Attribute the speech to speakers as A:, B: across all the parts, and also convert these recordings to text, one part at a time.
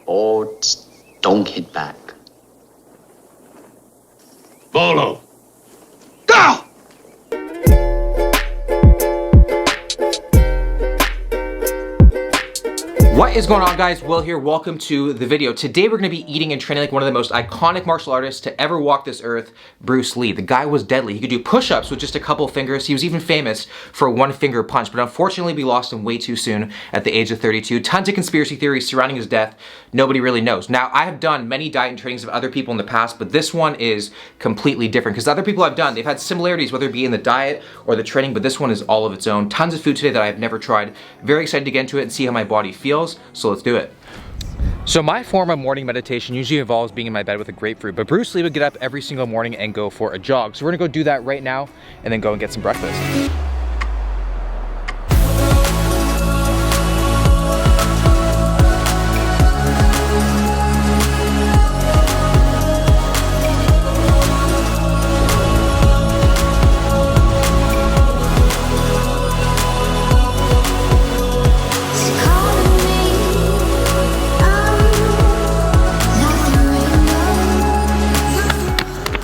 A: or just don't hit back.
B: Bolo! Go!
C: What is going on, guys? Will here. Welcome to the video. Today we're going to be eating and training like one of the most iconic martial artists to ever walk this earth, Bruce Lee. The guy was deadly. He could do push-ups with just a couple fingers. He was even famous for a one-finger punch, but unfortunately we lost him way too soon at the age of 32. Tons of conspiracy theories surrounding his death. Nobody really knows. Now, I have done many diet and trainings of other people in the past, but this one is completely different because the other people I've done, they've had similarities, whether it be in the diet or the training, but this one is all of its own. Tons of food today that I've never tried. Very excited to get into it and see how my body feels. So let's do it. So my form of morning meditation usually involves being in my bed with a grapefruit, but Bruce Lee would get up every single morning and go for a jog. So we're gonna go do that right now and then go and get some breakfast.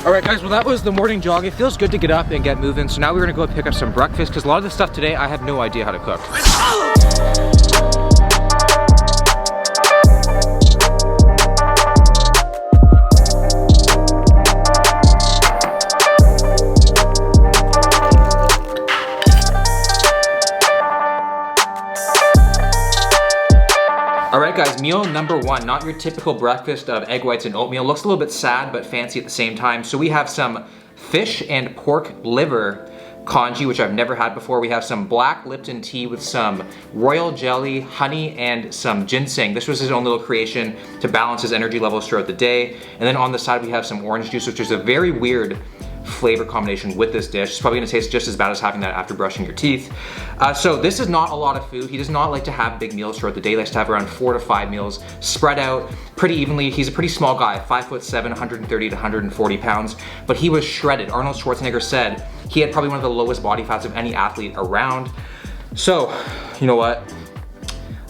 C: Alright guys, well that was the morning jog. It feels good to get up and get moving. So now we're gonna go pick up some breakfast because a lot of the stuff today I have no idea how to cook. Alright guys, meal number one, not your typical breakfast of egg whites and oatmeal. Looks a little bit sad but fancy at the same time. So we have some fish and pork liver congee, which I've never had before. We have some black Lipton tea with some royal jelly, honey, and some ginseng. This was his own little creation to balance his energy levels throughout the day. And then on the side we have some orange juice, which is a very weird flavor combination with this dish. It's probably gonna taste just as bad as having that after brushing your teeth. So this is not a lot of food. He does not like to have big meals throughout the day. He likes to have around 4 to 5 meals spread out pretty evenly. He's a pretty small guy, 5'7", 130 to 140 pounds, but he was shredded. Arnold Schwarzenegger said he had probably one of the lowest body fats of any athlete around. So, you know what?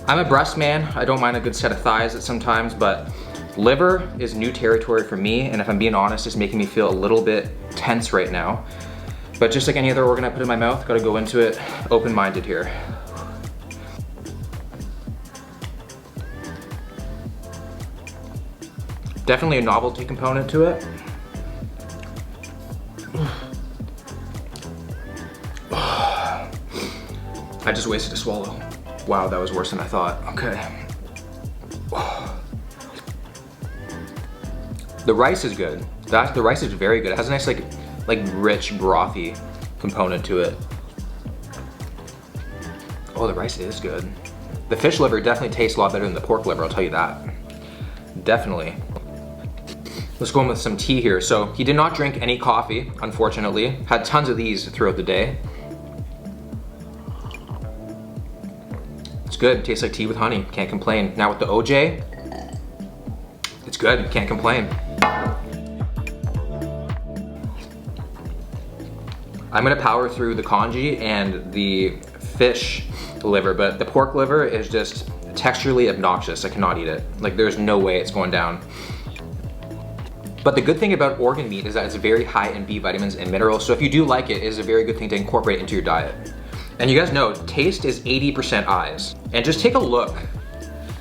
C: I'm a breast man. I don't mind a good set of thighs at sometimes, but liver is new territory for me, and if I'm being honest, it's making me feel a little bit tense right now. But just like any other organ I put in my mouth, gotta go into it open-minded here. Definitely a novelty component to it. I just wasted a swallow. Wow, that was worse than I thought. Okay. The rice is good. The rice is very good. It has a nice like rich brothy component to it. Oh, the rice is good. The fish liver definitely tastes a lot better than the pork liver, I'll tell you that. Definitely. Let's go in with some tea here. So he did not drink any coffee, unfortunately. Had tons of these throughout the day. It's good, tastes like tea with honey, can't complain. Now with the OJ, it's good, can't complain. I'm gonna power through the congee and the fish liver, but the pork liver is just texturally obnoxious. I cannot eat it. Like, there's no way it's going down. But the good thing about organ meat is that it's very high in B vitamins and minerals, so if you do like it, it is a very good thing to incorporate into your diet. And you guys know, taste is 80% eyes. And just take a look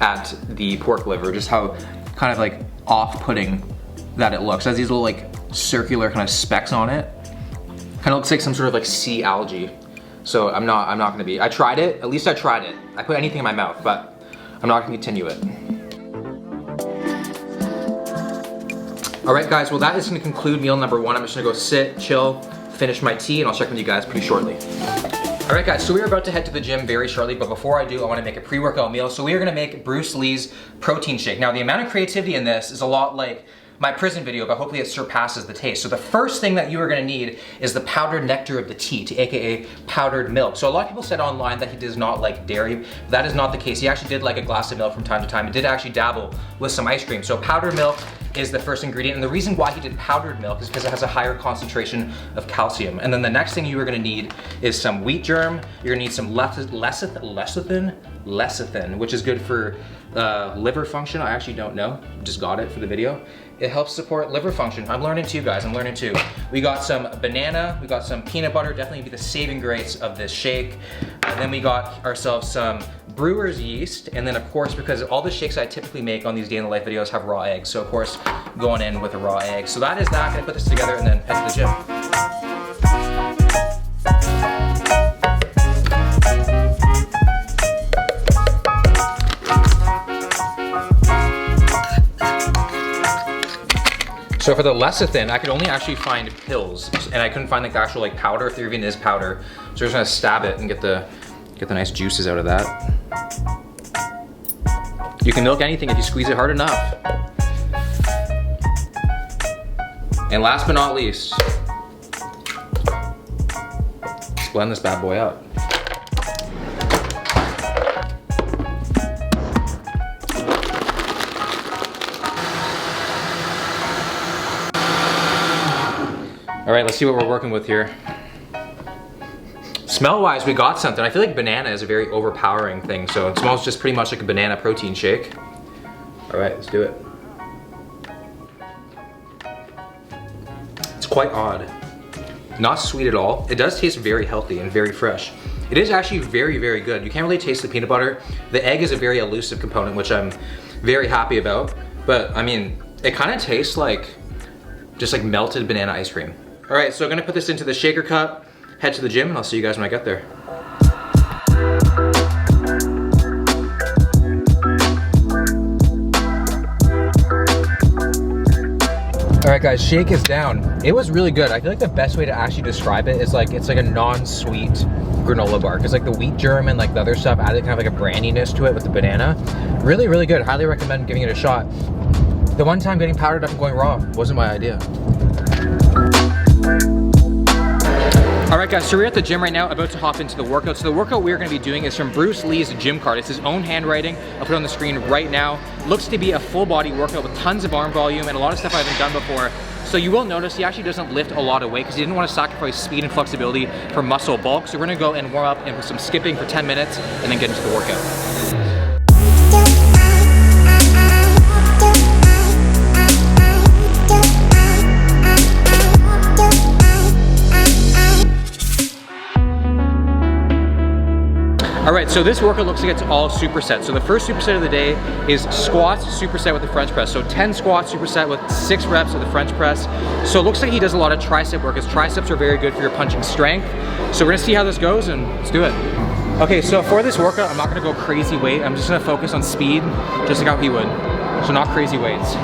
C: at the pork liver, just how kind of like off-putting that it looks. It has these little like circular kind of specks on it. Kind of looks like some sort of like sea algae. So I'm not gonna be, I tried it, at least I tried it. I put anything in my mouth, but I'm not gonna continue it. All right guys, well that is gonna conclude meal number one. I'm just gonna go sit, chill, finish my tea, and I'll check with you guys pretty shortly. All right guys, so we are about to head to the gym very shortly, but before I do, I wanna make a pre-workout meal. So we are gonna make Bruce Lee's protein shake. Now the amount of creativity in this is a lot like my prison video, but hopefully it surpasses the taste. So the first thing that you are gonna need is the powdered nectar of the tea, aka powdered milk. So a lot of people said online that he does not like dairy. That is not the case. He actually did like a glass of milk from time to time. He did actually dabble with some ice cream. So powdered milk is the first ingredient. And the reason why he did powdered milk is because it has a higher concentration of calcium. And then the next thing you are gonna need is some wheat germ. You're gonna need some lecithin, which is good for liver function. I actually don't know, just got it for the video. It helps support liver function. I'm learning too, guys, I'm learning too. We got some banana, we got some peanut butter, definitely be the saving grace of this shake. Then we got ourselves some brewer's yeast, and then of course, because all the shakes I typically make on these day in the life videos have raw eggs, so of course, going in with a raw egg. So that is that, gonna put this together and then head to the gym. So for the lecithin, I could only actually find pills, and I couldn't find like the actual like powder, if there even is powder. So we're just gonna stab it and get the nice juices out of that. You can milk anything if you squeeze it hard enough. And last but not least, let's blend this bad boy up. All right, let's see what we're working with here. Smell-wise, we got something. I feel like banana is a very overpowering thing, so it smells just pretty much like a banana protein shake. All right, let's do it. It's quite odd. Not sweet at all. It does taste very healthy and very fresh. It is actually very, very good. You can't really taste the peanut butter. The egg is a very elusive component, which I'm very happy about. But I mean, it kind of tastes like just like melted banana ice cream. All right, so I'm gonna put this into the shaker cup, head to the gym, and I'll see you guys when I get there. All right guys, shake is down. It was really good. I feel like the best way to actually describe it is like, it's like a non-sweet granola bar. Cause like the wheat germ and like the other stuff added kind of like a brandiness to it with the banana. Really, really good. Highly recommend giving it a shot. The one time getting powdered up and going raw wasn't my idea. All right guys, so we're at the gym right now, about to hop into the workout. So the workout we're gonna be doing is from Bruce Lee's gym card. It's his own handwriting. I'll put it on the screen right now. Looks to be a full body workout with tons of arm volume and a lot of stuff I haven't done before. So you will notice he actually doesn't lift a lot of weight because he didn't want to sacrifice speed and flexibility for muscle bulk. So we're gonna go and warm up and put some skipping for 10 minutes and then get into the workout. All right, so this workout looks like it's all supersets. So the first superset of the day is squats superset with the French press. So 10 squats superset with 6 reps of the French press. So it looks like he does a lot of tricep work, because triceps are very good for your punching strength. So we're gonna see how this goes and let's do it. Okay, so for this workout, I'm not gonna go crazy weight. I'm just gonna focus on speed, just like how he would. So not crazy weights.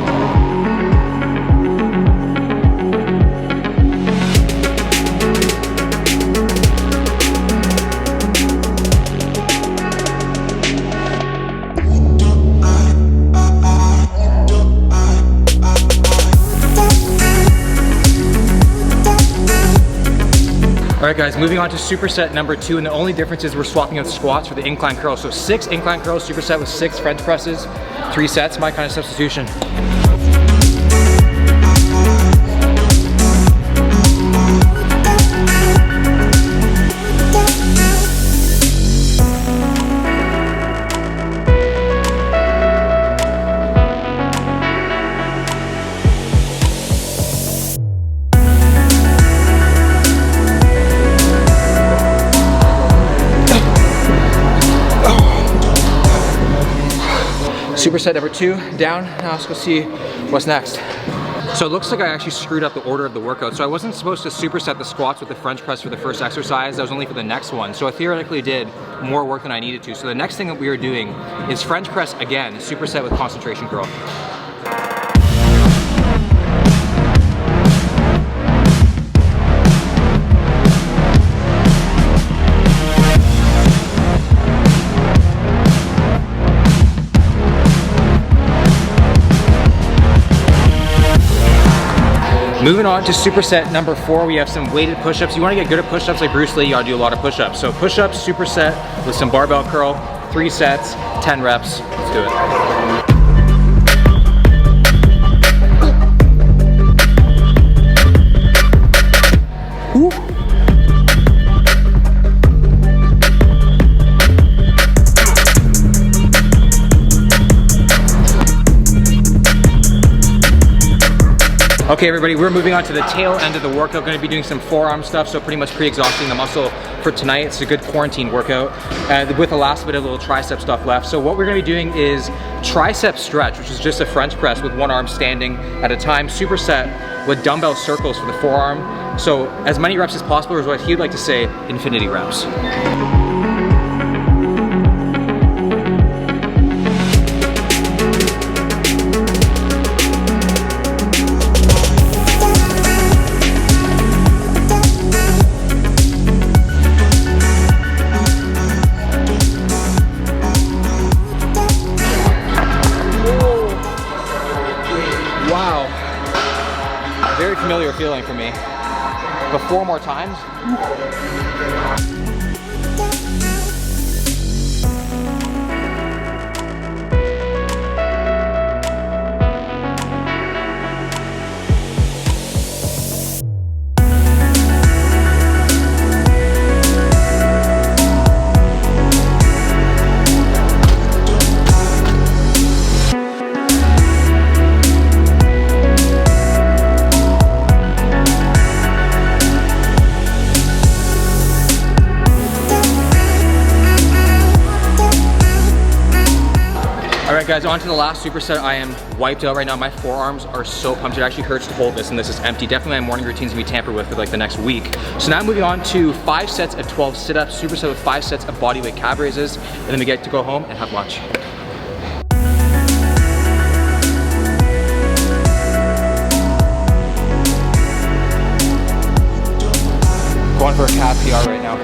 C: All right guys, moving on to superset number 2, and the only difference is we're swapping out squats for the incline curls. So 6 incline curls superset with 6 French presses, 3 sets, my kind of substitution. Superset number 2 down. Now let's go see what's next. So it looks like I actually screwed up the order of the workout. So I wasn't supposed to superset the squats with the French press for the first exercise. That was only for the next one. So I theoretically did more work than I needed to. So the next thing that we are doing is French press again, superset with concentration curl. Moving on to superset number 4, we have some weighted push-ups. You want to get good at push-ups like Bruce Lee, you gotta do a lot of push-ups. So push-ups, superset with some barbell curl, 3 sets, 10 reps. Let's do it. Okay everybody, we're moving on to the tail end of the workout. Going to be doing some forearm stuff, so pretty much pre-exhausting the muscle for tonight. It's a good quarantine workout with the last bit of little tricep stuff left. So what we're going to be doing is tricep stretch, which is just a French press with one arm standing at a time, superset with dumbbell circles for the forearm. So as many reps as possible, or what he'd like to say, infinity reps. Very familiar feeling for me. But 4 more times. Alright guys, on to the last superset. I am wiped out right now. My forearms are so pumped. It actually hurts to hold this, and this is empty. Definitely my morning routine's gonna be tampered with for like the next week. So now moving on to 5 sets of 12 sit-ups, superset with 5 sets of bodyweight calf raises, and then we get to go home and have lunch. Going for a calf PR right now.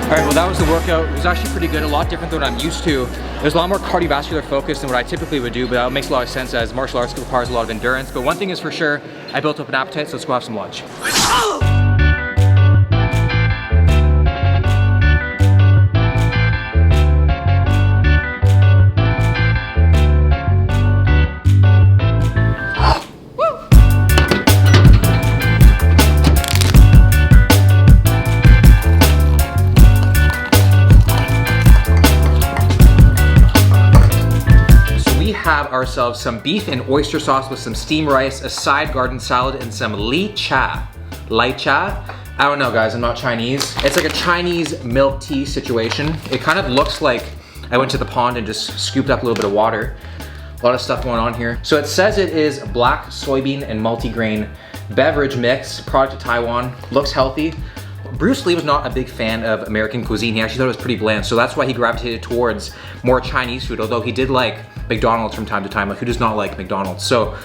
C: Alright, well that was the workout. It was actually pretty good, a lot different than what I'm used to. There's a lot more cardiovascular focus than what I typically would do, but that makes a lot of sense as martial arts requires a lot of endurance. But one thing is for sure, I built up an appetite, so let's go have some lunch. Have ourselves some beef and oyster sauce with some steamed rice, a side garden salad, and some li cha. Lai cha? I don't know guys, I'm not Chinese. It's like a Chinese milk tea situation. It kind of looks like I went to the pond and just scooped up a little bit of water. A lot of stuff going on here. So it says it is black soybean and multigrain beverage mix, product of Taiwan, looks healthy. Bruce Lee was not a big fan of American cuisine. He actually thought it was pretty bland, so that's why he gravitated towards more Chinese food, although he did like McDonald's from time to time. Like, who does not like McDonald's? So,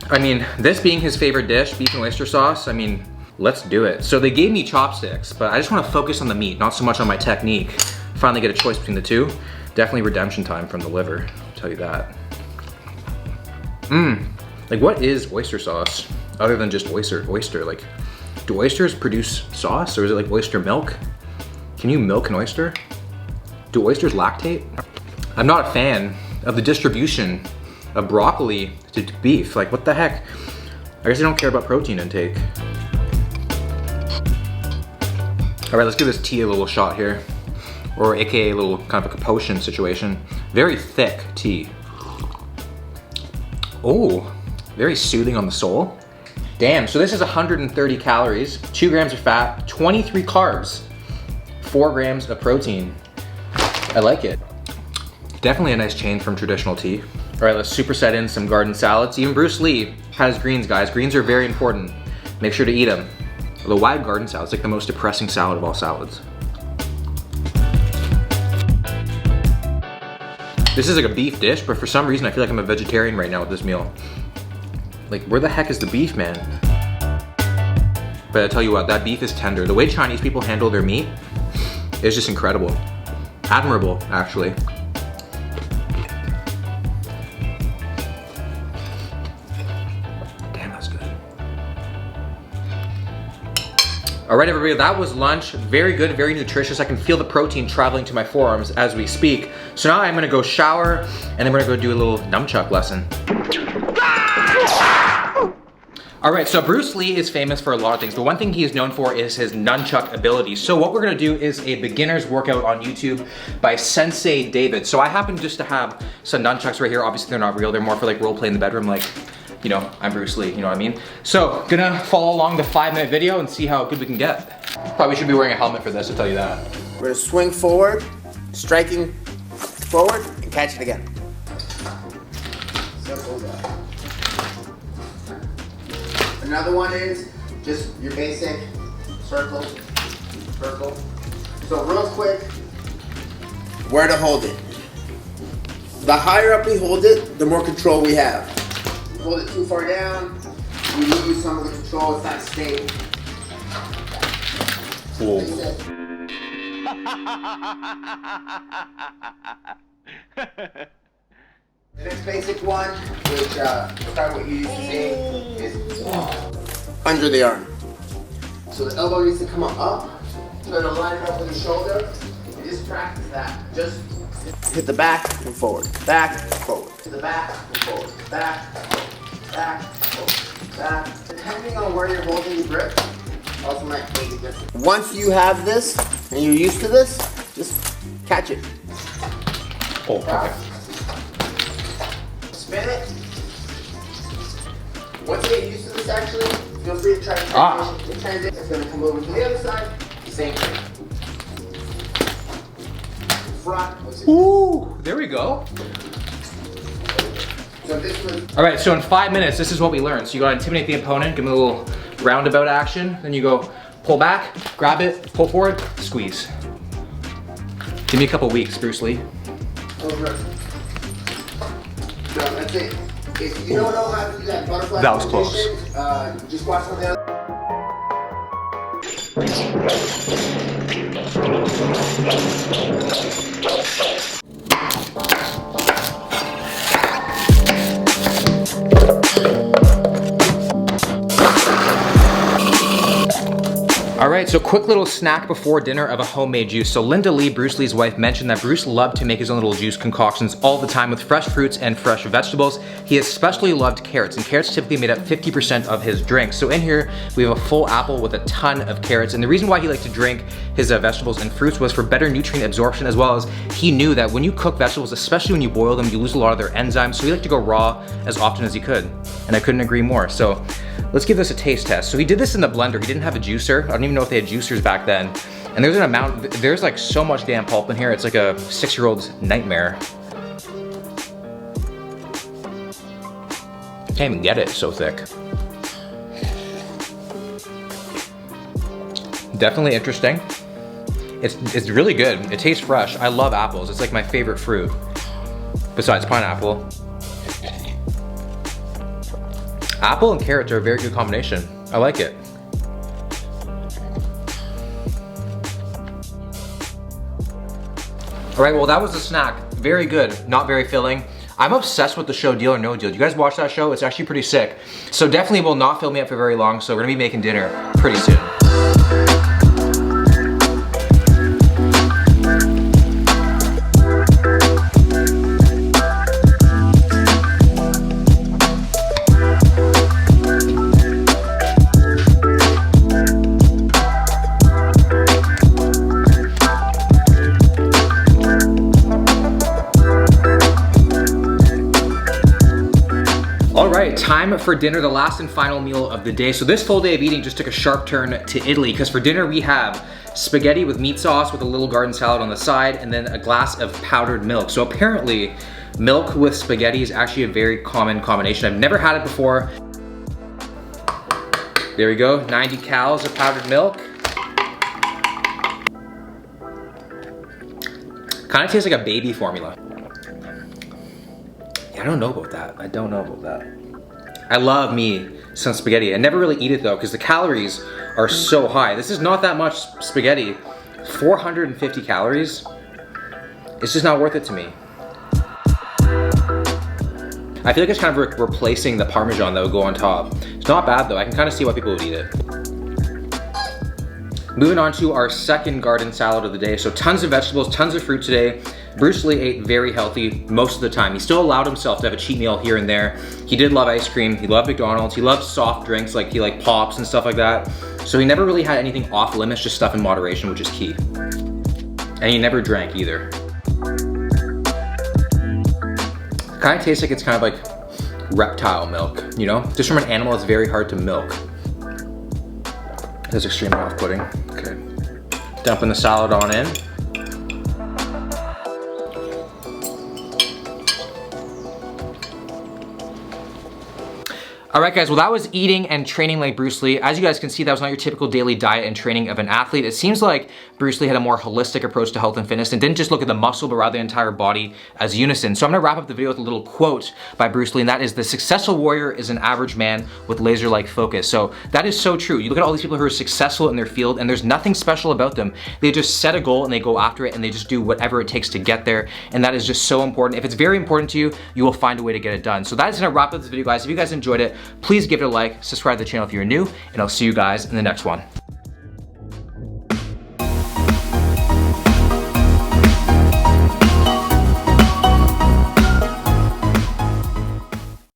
C: I mean, this being his favorite dish, beef and oyster sauce, I mean, let's do it. So they gave me chopsticks, but I just want to focus on the meat, not so much on my technique. Finally get a choice between the two. Definitely redemption time from the liver, I'll tell you that. Like what is oyster sauce other than just oyster? Like, do oysters produce sauce, or is it like oyster milk? Can you milk an oyster? Do oysters lactate? I'm not a fan of the distribution of broccoli to beef. Like, what the heck? I guess I don't care about protein intake. All right, let's give this tea a little shot here, or AKA a little kind of a potion situation. Very thick tea. Oh, very soothing on the soul. Damn, so this is 130 calories, 2 grams of fat, 23 carbs, 4 grams of protein. I like it. Definitely a nice change from traditional tea. All right, let's superset in some garden salads. Even Bruce Lee has greens, guys. Greens are very important. Make sure to eat them. The wide garden salad is like the most depressing salad of all salads. This is like a beef dish, but for some reason I feel like I'm a vegetarian right now with this meal. Like, where the heck is the beef, man? But I tell you what, that beef is tender. The way Chinese people handle their meat is just incredible. Admirable, actually. Damn, that's good. All right, everybody, that was lunch. Very good, very nutritious. I can feel the protein traveling to my forearms as we speak. So now I'm gonna go shower, and then we're gonna go do a little nunchuck lesson. All right, so Bruce Lee is famous for a lot of things, but one thing he is known for is his nunchuck ability. So what we're gonna do is a beginner's workout on YouTube by Sensei David. So I happen just to have some nunchucks right here. Obviously they're not real, they're more for like role play in the bedroom, like, you know, I'm Bruce Lee, you know what I mean? So, gonna follow along the 5-minute video and see how good we can get. Probably should be wearing a helmet for this, I'll tell you that.
D: We're gonna swing forward, striking forward, and catch it again. Simple as that. Another one is just your basic circle. So real quick, where to hold it. The higher up we hold it, the more control we have. Hold it too far down, we lose some of the control, it's not stable.
C: Whoa.
D: The next basic one, which probably what you used to see, is under the arm. So the elbow needs to come up, you're gonna line it up with the shoulder, and just practice that. Just hit the back and forward, back, forward, to the back and forward, back, forward, back, forward, back. Depending on where you're holding the grip, also might make a difference. Once you have this, and you're used to this, just catch it.
C: Oh, okay.
D: Spin it. Once you get used to this, actually, feel free to try to transition. The transition is going to come over to the other side. Same thing. Front.
C: Ooh, there we go.
D: So this was.
C: All right, so in 5 minutes, this is what we learned. So you gotta intimidate the opponent, give him a little roundabout action, then you go pull back, grab it, pull forward, squeeze. Give me a couple weeks, Bruce Lee.
D: Over. So that's it. If you don't know how to do that butterfly
C: That was
D: position, just watch some of the other.
C: All right, so quick little snack before dinner of a homemade juice. So Linda Lee, Bruce Lee's wife, mentioned that Bruce loved to make his own little juice concoctions all the time with fresh fruits and fresh vegetables. He especially loved carrots, and carrots typically made up 50% of his drink. So in here, we have a full apple with a ton of carrots. And the reason why he liked to drink his vegetables and fruits was for better nutrient absorption, as well as he knew that when you cook vegetables, especially when you boil them, you lose a lot of their enzymes. So he liked to go raw as often as he could. And I couldn't agree more. So let's give this a taste test. So he did this in the blender. He didn't have a juicer. I don't even know if they had juicers back then. And there's an amount, there's like so much damn pulp in here. It's like a 6-year-old's nightmare. Can't even get it, it's so thick. Definitely interesting. It's really good. It tastes fresh. I love apples. It's like my favorite fruit, besides pineapple. Apple and carrots are a very good combination. I like it. All right, well that was the snack. Very good, not very filling. I'm obsessed with the show Deal or No Deal. Do you guys watch that show? It's actually pretty sick. So definitely will not fill me up for very long, so we're gonna be making dinner pretty soon. All right, time for dinner, the last and final meal of the day. So this full day of eating just took a sharp turn to Italy, because for dinner we have spaghetti with meat sauce with a little garden salad on the side, and then a glass of powdered milk. So apparently milk with spaghetti is actually a very common combination. I've never had it before. There we go, 90 calories of powdered milk. Kind of tastes like a baby formula. I don't know about that. I don't know about that. I love me some spaghetti. I never really eat it though, because the calories are so high. This is not that much spaghetti. 450 calories. It's just not worth it to me. I feel like it's kind of replacing the Parmesan that would go on top. It's not bad though. I can kind of see why people would eat it. Moving on to our second garden salad of the day. So tons of vegetables, tons of fruit today. Bruce Lee ate very healthy most of the time. He still allowed himself to have a cheat meal here and there. He did love ice cream. He loved McDonald's. He loved soft drinks, like he liked pops and stuff like that. So he never really had anything off limits, just stuff in moderation, which is key. And he never drank either. Kind of tastes like it's kind of like reptile milk, you know? Just from an animal, it's very hard to milk. That's extremely off-putting. Okay. Dumping the salad on in. All right, guys, well, that was eating and training like Bruce Lee. As you guys can see, that was not your typical daily diet and training of an athlete. It seems like Bruce Lee had a more holistic approach to health and fitness and didn't just look at the muscle, but rather the entire body as unison. So I'm gonna wrap up the video with a little quote by Bruce Lee, and that is, "The successful warrior is an average man with laser-like focus." So that is so true. You look at all these people who are successful in their field, and there's nothing special about them. They just set a goal and they go after it, and they just do whatever it takes to get there. And that is just so important. If it's very important to you, you will find a way to get it done. So that is gonna wrap up this video, guys. If you guys enjoyed it, please give it a like, subscribe to the channel if you're new, and I'll see you guys in the next one.